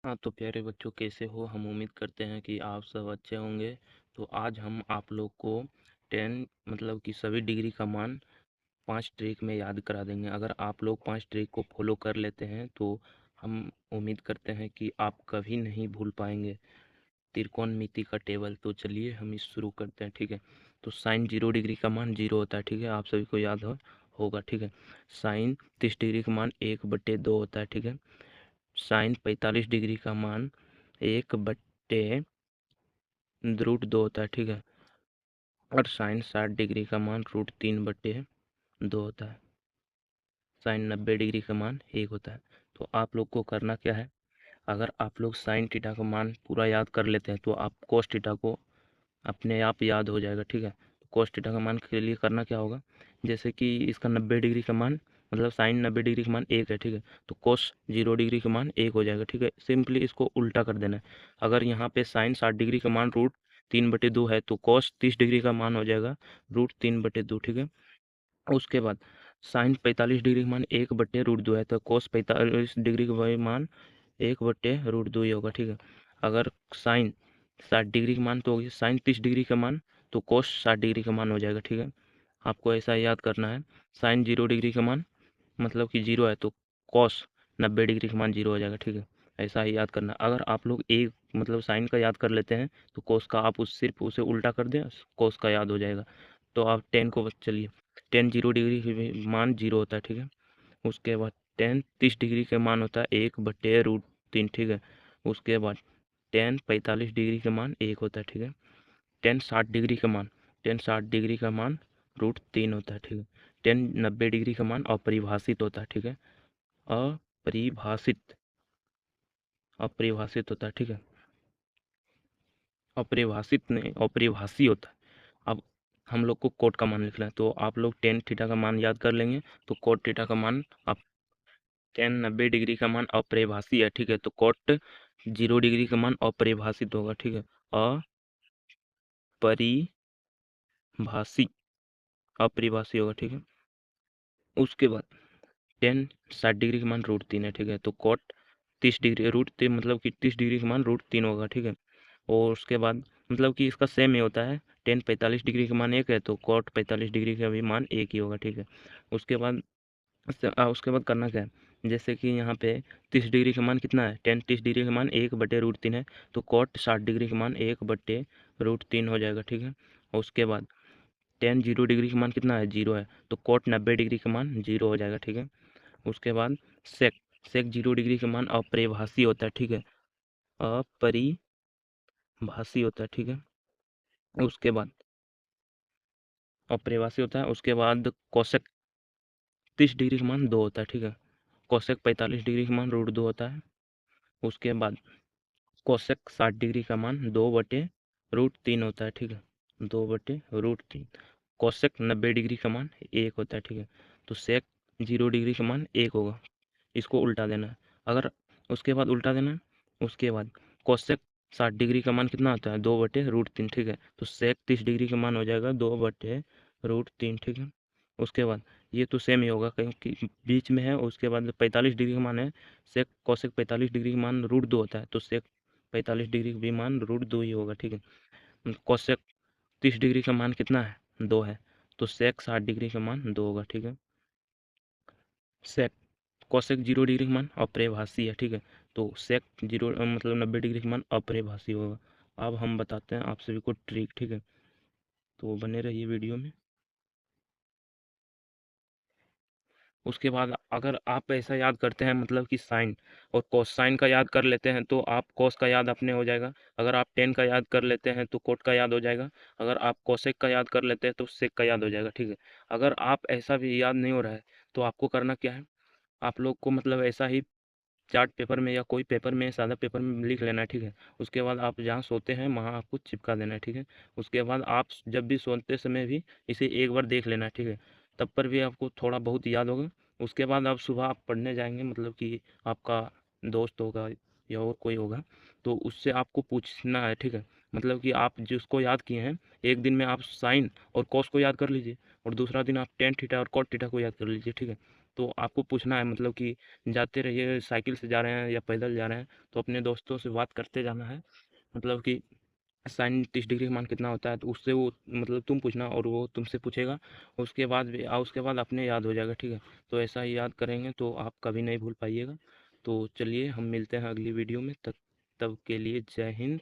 हाँ, तो प्यारे बच्चों कैसे हो? हम उम्मीद करते हैं कि आप सब अच्छे होंगे। तो आज हम आप लोग को 10 मतलब कि सभी डिग्री का मान 5 ट्रिक में याद करा देंगे। अगर आप लोग 5 ट्रिक को फॉलो कर लेते हैं तो हम उम्मीद करते हैं कि आप कभी नहीं भूल पाएंगे त्रिकोणमिति का टेबल। तो चलिए हम इस शुरू करते हैं, ठीक है। तो साइन 0 डिग्री का मान 0 होता है, ठीक है। आप सभी को याद होगा, ठीक है। साइन 30 डिग्री का मान 1/2 होता है, ठीक है। साइन 45 डिग्री का मान 1/√2 होता है, ठीक है। और साइन 60 डिग्री का मान √3/2 होता है। साइन 90 डिग्री का मान 1 होता है। तो आप लोग को करना क्या है, अगर आप लोग साइन थीटा का मान पूरा याद कर लेते हैं तो आप कोस थीटा को अपने आप याद हो जाएगा, ठीक है। तो कोस थीटा का मान के लिए करना क्या होगा, जैसे कि इसका 90 डिग्री का मान मतलब साइन 90 डिग्री का मान 1 है, ठीक है। तो कोस 0 डिग्री का मान 1 हो जाएगा, ठीक है। सिंपली इसको उल्टा कर देना है। अगर यहाँ पे साइन 60 डिग्री का मान √3/2 है तो कोस 30 डिग्री का मान हो जाएगा √3/2, ठीक है। उसके बाद साइन 45 डिग्री का मान 1/√2 है तो कोस 45 डिग्री का मान 1/√2 ही होगा, ठीक है। अगर साइन 60 डिग्री का मान तो होगी साइन 30 डिग्री का मान, तो कोस 60 डिग्री का मान हो जाएगा, ठीक है। आपको ऐसा याद करना है। साइन 0 डिग्री का मान मतलब कि 0 है तो कॉस 90 डिग्री का मान 0 हो जाएगा, ठीक है। ऐसा ही याद करना। अगर आप लोग एक मतलब साइन का याद कर लेते हैं तो कोस का आप उस सिर्फ उसे उल्टा कर दें, कोस का याद हो जाएगा। तो आप 10 को चलिए 10 0 डिग्री के मान 0 होता है, ठीक है। उसके बाद 10 30 डिग्री का मान होता है 1/√3, ठीक है। उसके बाद 10 45 डिग्री का मान 1 होता है, ठीक है। 10 60 डिग्री का मान 10 60 डिग्री का मान √3 होता है, ठीक है। 10 90 डिग्री का मान अपरिभाषित होता है, ठीक है। अपरिभाषित अपरिभाषित होता है, ठीक है। अपरिभाषित नहीं अपरिभाषी होता है। अब हम लोग को कोट का मान लिखना है तो आप लोग 10 थीटा का मान याद कर लेंगे तो कोट थीटा का मान आप 10 90 डिग्री का मान अपरिभाषी है, ठीक है। तो कोट 0 डिग्री का मान अपरिभाषित होगा, ठीक है। अपरिभाषी अपरिभाषी होगा, ठीक है। उसके बाद 10 60 डिग्री का मान √3 है, ठीक है। तो कोट 30 डिग्री √3 मतलब कि 30 डिग्री का मान √3 होगा, ठीक है। और उसके बाद मतलब कि इसका सेम ही होता है। 10 45 डिग्री का मान 1 है तो कोट 45 डिग्री का भी मान 1 ही होगा, ठीक है। उसके बाद उसके बाद करना क्या है, जैसे कि यहाँ पे 30 डिग्री का मान कितना है 10 30 डिग्री का मान 1/√3 है तो कोट 60 डिग्री का मान 1/√3 हो जाएगा, ठीक है। और उसके बाद 10 0 डिग्री का मान कितना है 0 है तो कोट 90 डिग्री का मान 0 हो जाएगा, ठीक है। उसके बाद सेक सेक 0 डिग्री का मान अपरिभाषी होता है, ठीक है। अपरिभाषी होता है, ठीक है। उसके बाद अपरिभाषी होता है। उसके बाद कोसेक 30 डिग्री का मान 2 होता है, ठीक है। कोसेक 45 डिग्री का मान √2 होता है। उसके बाद कोसेक 60 डिग्री का मान 2/√3 होता है, ठीक है। 2/√3। कोसेक 90 डिग्री का मान 1 होता है, ठीक है। तो सेक 0 डिग्री का मान 1 होगा। इसको उल्टा देना है। अगर उसके बाद उल्टा देना है। उसके बाद कोसेक 60 डिग्री का मान कितना होता है 2/√3, ठीक है। तो सेक 30 डिग्री का मान हो जाएगा 2/√3, ठीक है। उसके बाद ये तो सेम ही होगा क्योंकि बीच में है। उसके बाद 45 डिग्री का मान है सेक कोसेक 45 डिग्री का मान √2 होता है तो सेक 45 डिग्री का भी मान √2 ही होगा, ठीक है। कोसेक 30 डिग्री का मान कितना है 2 है तो सेक 60 डिग्री का मान 2 होगा, ठीक है। सेक कोसेक 0 डिग्री का मान अपरिभाषी है, ठीक है। तो सेक 0 मतलब 90 डिग्री का मान अपरिभाषी होगा। अब हम बताते हैं आप सभी को ट्रिक, ठीक है। तो बने रहिए वीडियो में। उसके बाद अगर आप ऐसा याद करते हैं मतलब कि साइन और कोस साइन का याद कर लेते हैं तो आप कोस का याद अपने हो जाएगा। अगर आप 10 का याद कर लेते हैं तो कोट का याद हो जाएगा। अगर आप कोसेक का याद कर लेते हैं तो सेक का याद हो जाएगा, ठीक है। अगर आप ऐसा भी याद नहीं हो रहा है तो आपको करना क्या है, आप लोग को मतलब ऐसा ही चार्ट पेपर में या कोई पेपर में सादा पेपर में लिख लेना है, ठीक है। उसके बाद आप जहाँ सोते हैं वहाँ आपको चिपका देना है, ठीक है। उसके बाद आप जब भी सोते समय भी इसे एक बार देख लेना है, ठीक है। तब पर भी आपको थोड़ा बहुत याद होगा। उसके बाद आप सुबह आप पढ़ने जाएंगे मतलब कि आपका दोस्त होगा या और कोई होगा तो उससे आपको पूछना है, ठीक है। मतलब कि आप जिसको याद किए हैं एक दिन में आप साइन और कॉस को याद कर लीजिए और दूसरा दिन आप टेन थीटा और कॉट थीटा को याद कर लीजिए, ठीक है। तो आपको पूछना है, मतलब कि जाते रहिए, साइकिल से जा रहे हैं या पैदल जा रहे हैं, तो अपने दोस्तों से बात करते जाना है, मतलब कि साइन 30 डिग्री का मान कितना होता है, तो उससे वो मतलब तुम पूछना और वो तुमसे पूछेगा। उसके बाद अपने याद हो जाएगा, ठीक है। तो ऐसा ही याद करेंगे तो आप कभी नहीं भूल पाइएगा। तो चलिए हम मिलते हैं अगली वीडियो में, तब तब के लिए जय हिंद।